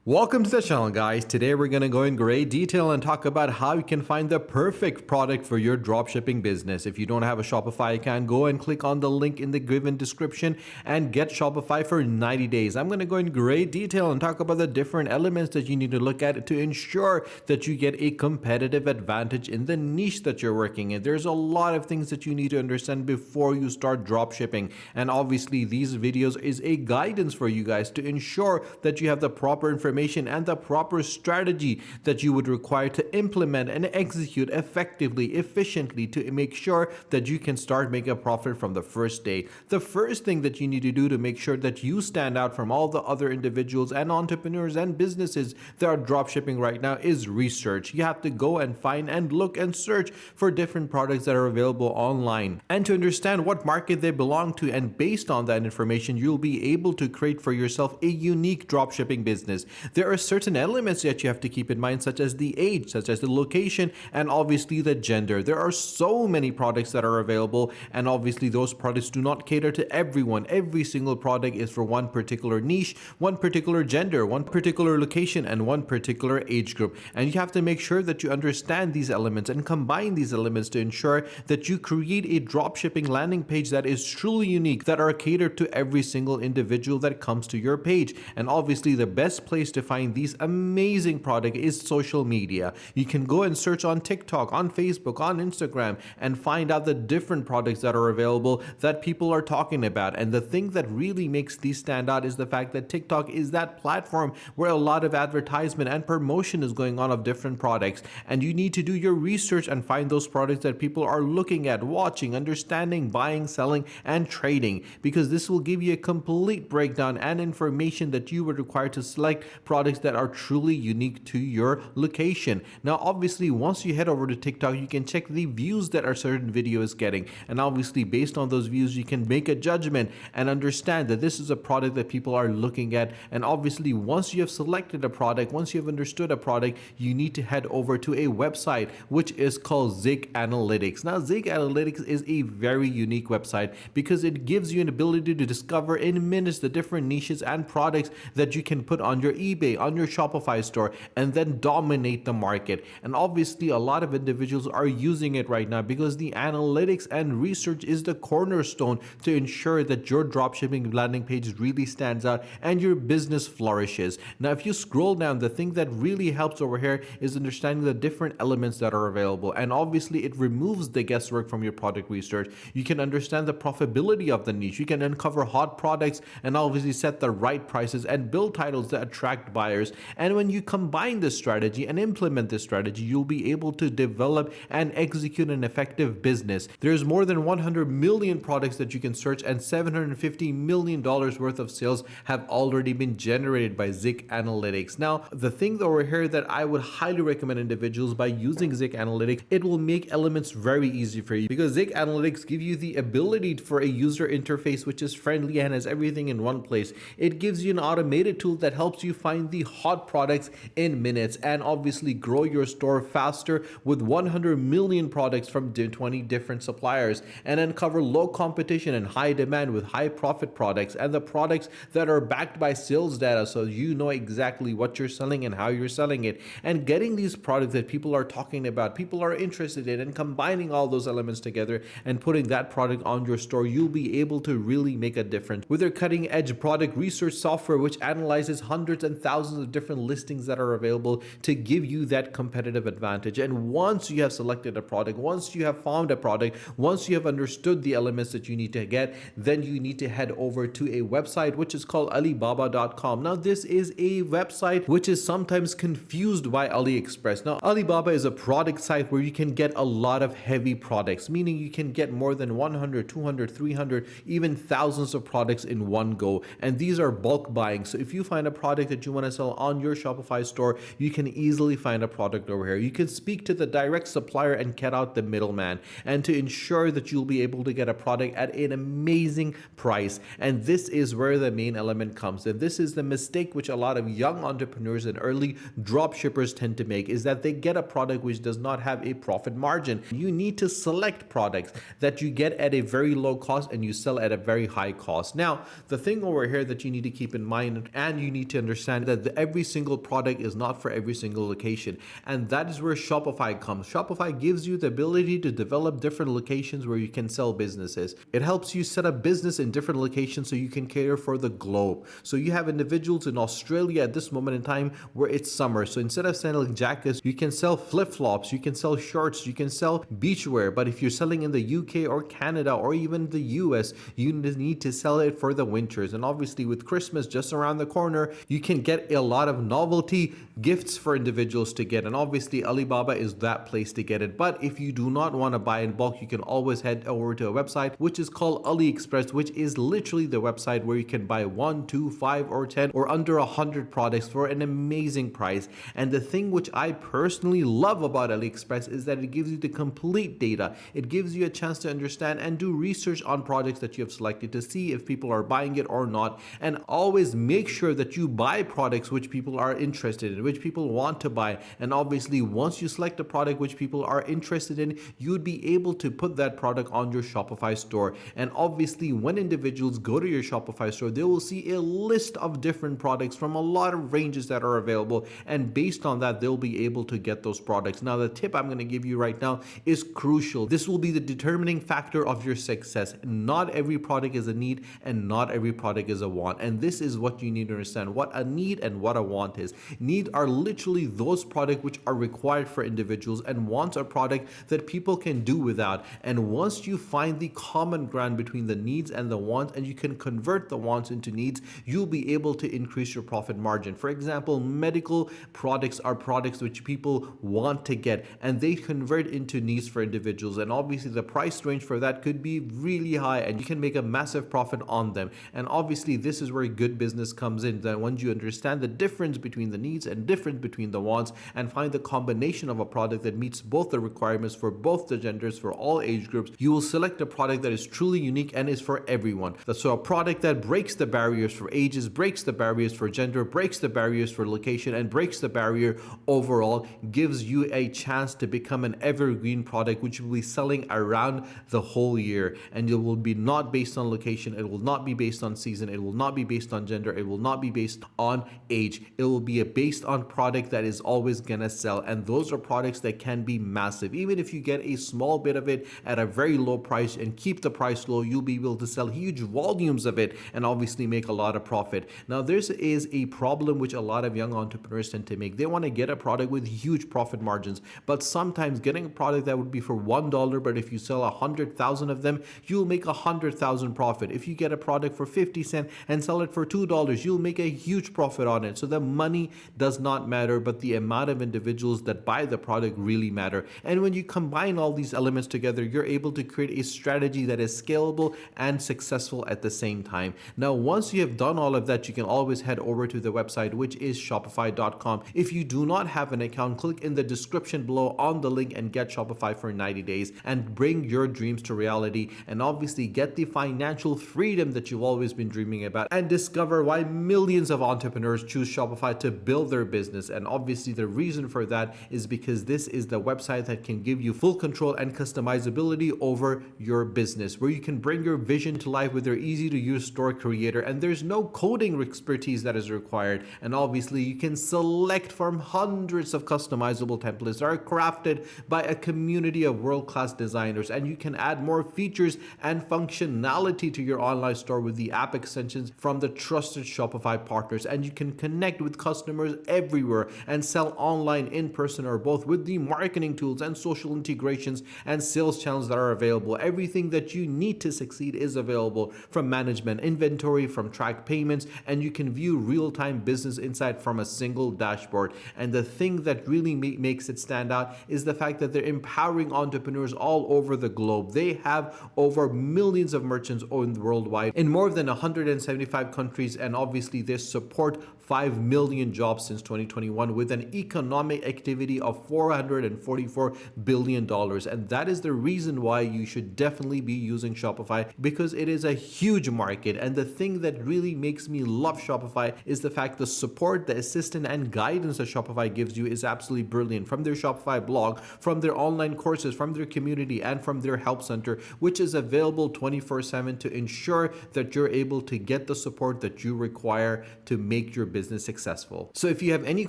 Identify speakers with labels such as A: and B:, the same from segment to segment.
A: Welcome to the channel, guys. Today we're going to go in great detail and talk about how you can find the perfect product for your dropshipping business. If you don't have a Shopify account, go and click on the link in the given description and get Shopify for 90 days. I'm going to go in great detail and talk about the different elements that you need to look at to ensure that you get a competitive advantage in the niche that you're working in. There's a lot of things that you need to understand before you start dropshipping. And obviously these videos is a guidance for you guys to ensure that you have the proper information and the proper strategy that you would require to implement and execute effectively, efficiently to make sure that you can start making a profit from the first day. The first thing that you need to do to make sure that you stand out from all the other individuals and entrepreneurs and businesses that are dropshipping right now is research. You have to go and find and look and search for different products that are available online and to understand what market they belong to, and based on that information you'll be able to create for yourself a unique dropshipping business. There are certain elements that you have to keep in mind, such as the age, such as the location, and obviously the gender. There are so many products that are available, and obviously those products do not cater to everyone. Every single product is for one particular niche, one particular gender, one particular location, and one particular age group. And you have to make sure that you understand these elements and combine these elements to ensure that you create a dropshipping landing page that is truly unique, that are catered to every single individual that comes to your page. And obviously the best place to find these amazing products is social media. You can go and search on TikTok, on Facebook, on Instagram, and find out the different products that are available that people are talking about. And the thing that really makes these stand out is the fact that TikTok is that platform where a lot of advertisement and promotion is going on of different products. And you need to do your research and find those products that people are looking at, watching, understanding, buying, selling, and trading, because this will give you a complete breakdown and information that you would require to select products that are truly unique to your location. Now, obviously, once you head over to TikTok, you can check the views that a certain video is getting. And obviously, based on those views, you can make a judgment and understand that this is a product that people are looking at. And obviously, once you have selected a product, once you have understood a product, you need to head over to a website, which is called Zig Analytics. Now, Zig Analytics is a very unique website because it gives you an ability to discover in minutes the different niches and products that you can put on your eBay, on your Shopify store, and then dominate the market. And obviously a lot of individuals are using it right now because the analytics and research is the cornerstone to ensure that your dropshipping landing page really stands out and your business flourishes. Now, if you scroll down, the thing that really helps over here is understanding the different elements that are available. And obviously it removes the guesswork from your product research. You can understand the profitability of the niche. You can uncover hot products and obviously set the right prices and build titles that attract buyers. And when you combine this strategy and implement this strategy, you'll be able to develop and execute an effective business. There's more than 100 million products that you can search, and $750 million worth of sales have already been generated by Zig Analytics. Now, the thing over here that I would highly recommend individuals by using Zig Analytics, it will make elements very easy for you because Zig Analytics give you the ability for a user interface which is friendly and has everything in one place. It gives you an automated tool that helps you find the hot products in minutes and obviously grow your store faster with 100 million products from 20 different suppliers, and uncover low competition and high demand with high profit products and the products that are backed by sales data, so you know exactly what you're selling and how you're selling it, and getting these products that people are talking about, people are interested in, and combining all those elements together and putting that product on your store. You'll be able to really make a difference with their cutting edge product research software, which analyzes hundreds and thousands of different listings that are available to give you that competitive advantage. And once you have selected a product, once you have found a product, once you have understood the elements that you need to get, then you need to head over to a website which is called Alibaba.com. Now, this is a website which is sometimes confused by AliExpress. Now, Alibaba is a product site where you can get a lot of heavy products, meaning you can get more than 100, 200, 300, even thousands of products in one go. And these are bulk buying. So if you find a product that you want to sell on your Shopify store, you can easily find a product over here. You can speak to the direct supplier and cut out the middleman, and to ensure that you'll be able to get a product at an amazing price. And this is where the main element comes. And this is the mistake which a lot of young entrepreneurs and early drop shippers tend to make, is that they get a product which does not have a profit margin. You need to select products that you get at a very low cost and you sell at a very high cost. Now, the thing over here that you need to keep in mind and you need to understand understand that every single product is not for every single location. And that is where Shopify comes. Shopify gives you the ability to develop different locations where you can sell businesses. It helps you set up business in different locations so you can cater for the globe. So you have individuals in Australia at this moment in time where it's summer. So instead of selling jackets, you can sell flip-flops, you can sell shorts, you can sell beachwear. But if you're selling in the UK or Canada or even the US, you need to sell it for the winters. And obviously with Christmas just around the corner, you can get a lot of novelty gifts for individuals to get. And obviously Alibaba is that place to get it. But if you do not want to buy in bulk, you can always head over to a website which is called AliExpress, which is literally the website where you can buy 1, 2, 5 or 10 or under 100 products for an amazing price. And the thing which I personally love about AliExpress is that it gives you the complete data. It gives you a chance to understand and do research on projects that you have selected to see if people are buying it or not. And always make sure that you buy products which people are interested in, which people want to buy. And obviously once you select a product which people are interested in, you'd be able to put that product on your Shopify store. And obviously when individuals go to your Shopify store, they will see a list of different products from a lot of ranges that are available. And based on that, they'll be able to get those products. Now, the tip I'm going to give you right now is crucial. This will be the determining factor of your success. Not every product is a need and not every product is a want. And this is what you need to understand, what a need and what a want is. Need are literally those products which are required for individuals, and wants are product that people can do without. And once you find the common ground between the needs and the wants, and you can convert the wants into needs, you'll be able to increase your profit margin. For example, medical products are products which people want to get, and they convert into needs for individuals. And obviously the price range for that could be really high, and you can make a massive profit on them. And obviously this is where good business comes in, that once you understand the difference between the needs and difference between the wants, and find the combination of a product that meets both the requirements for both the genders, for all age groups, you will select a product that is truly unique and is for everyone. So a product that breaks the barriers for ages, breaks the barriers for gender, breaks the barriers for location, and breaks the barrier overall, gives you a chance to become an evergreen product which will be selling around the whole year. And it will be not based on location, it will not be based on season, it will not be based on gender, it will not be based on age. It will be based on product that is always gonna sell. And those are products that can be massive. Even if you get a small bit of it at a very low price and keep the price low, you'll be able to sell huge volumes of it and obviously make a lot of profit. Now, there is a problem which a lot of young entrepreneurs tend to make. They want to get a product with huge profit margins, but sometimes getting a product that would be for $1, but if you sell 100,000 of them, you'll make 100,000 profit. If you get a product for 50 cents and sell it for $2, you'll make a huge profit on it. So the money does not matter, but the amount of individuals that buy the product really matter. And when you combine all these elements together, you're able to create a strategy that is scalable and successful at the same time. Now, once you have done all of that, you can always head over to the website, which is shopify.com. If you do not have an account, click in the description below on the link and get Shopify for 90 days and bring your dreams to reality, and obviously get the financial freedom that you've always been dreaming about, and discover why millions of entrepreneurs choose Shopify to build their business. And obviously the reason for that is because this is the website that can give you full control and customizability over your business, where you can bring your vision to life with their easy to use store creator, and there's no coding expertise that is required. And obviously you can select from hundreds of customizable templates that are crafted by a community of world-class designers, and you can add more features and functionality to your online store with the app extensions from the trusted Shopify partners. And you can connect with customers everywhere and sell online, in person, or both, with the marketing tools and social integrations and sales channels that are available. Everything that you need to succeed is available, from management, inventory, from track payments, and you can view real-time business insight from a single dashboard. And the thing that really makes it stand out is the fact that they're empowering entrepreneurs all over the globe. They have over millions of merchants owned worldwide in more than 175 countries, and obviously they support 5 million jobs since 2021 with an economic activity of $444 billion. And that is the reason why you should definitely be using Shopify, because it is a huge market. And the thing that really makes me love Shopify is the fact the support, the assistance, and guidance that Shopify gives you is absolutely brilliant. From their Shopify blog, from their online courses, from their community, and from their help center, which is available 24/7 to ensure that you're able to get the support that you require to make your business successful. So if you have any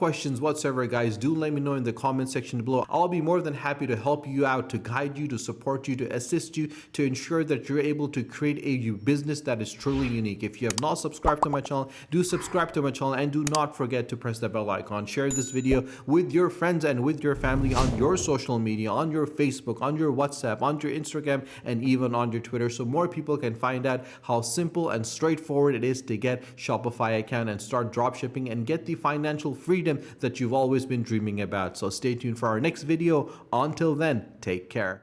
A: questions whatsoever, guys, do let me know in the comment section below. I'll be more than happy to help you out, to guide you, to support you, to assist you, to ensure that you're able to create a business that is truly unique. If you have not subscribed to my channel, do subscribe to my channel, and do not forget to press the bell icon. Share this video with your friends and with your family on your social media, on your Facebook, on your WhatsApp, on your Instagram, and even on your Twitter, so more people can find out how simple and straightforward it is to get Shopify account and start dropshipping and get the financial freedom that you've always been dreaming about. So stay tuned for our next video. Until then, take care.